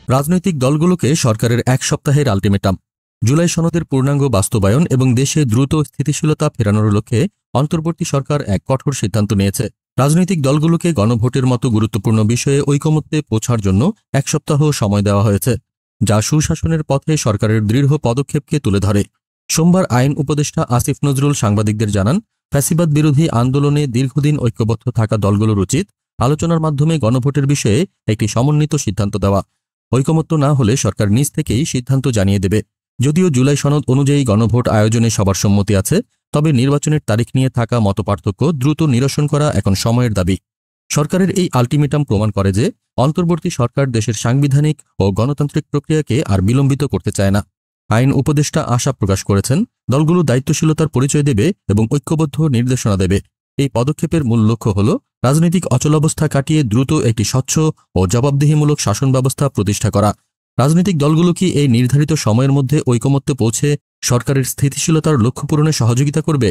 রাজনৈতিক দলগুলোকে সরকারের ১ সপ্তাহের আল্টিমেটাম। জুলাই সনদের পূর্ণাঙ্গ বাস্তবায়ন এবং দেশে দ্রুত স্থিতিশীলতা ফেরানোর লক্ষ্যে অন্তর্বর্তী সরকার এক কঠোর সিদ্ধান্ত নিয়েছে। রাজনৈতিক দলগুলোকে গণভোটের মতো গুরুত্বপূর্ণ বিষয়ে ঐকমত্যে পৌঁছার জন্য ১ সপ্তাহ সময় দেওয়া হয়েছে, যা সুশাসনের পথে সরকারের দৃঢ় পদক্ষেপকে তুলে ধরে। সোমবার আইন উপদেষ্টা আসিফ নজরুল সাংবাদিকদের জানান, ফ্যাসিবাদ বিরোধী আন্দোলনে দীর্ঘদিন ঐক্যবদ্ধ থাকা দলগুলোর উচিত আলোচনার মাধ্যমে গণভোটের বিষয়ে একটি সমন্বিত সিদ্ধান্ত দেওয়া। ঐকমত্য না হলে সরকার নিজ থেকেই সিদ্ধান্ত জানিয়ে দেবে। যদিও জুলাই সনদ অনুযায়ী গণভোট আয়োজনে সবার সম্মতি আছে, তবে নির্বাচনের তারিখ নিয়ে থাকা মতপার্থক্য দ্রুত নিরসন করা এখন সময়ের দাবি। সরকারের এই আল্টিমেটাম প্রমাণ করে যে অন্তর্বর্তী সরকার দেশের সাংবিধানিক ও গণতান্ত্রিক প্রক্রিয়াকে আর বিলম্বিত করতে চায় না। আইন উপদেষ্টা আশা প্রকাশ করেছেন, দলগুলো দায়িত্বশীলতার পরিচয় দেবে এবং ঐক্যবদ্ধ নির্দেশনা দেবে। এই পদক্ষেপের মূল লক্ষ্য হল রাজনৈতিক অচলাবস্থা কাটিয়ে দ্রুত একটি স্বচ্ছ ও জবাবদিহিমূলক শাসন ব্যবস্থা প্রতিষ্ঠা করা। রাজনৈতিক দলগুলো কি এই নির্ধারিত সময়ের মধ্যে ঐকমত্যে পৌঁছে সরকারের স্থিতিশীলতার লক্ষ্য পূরণে সহযোগিতা করবে?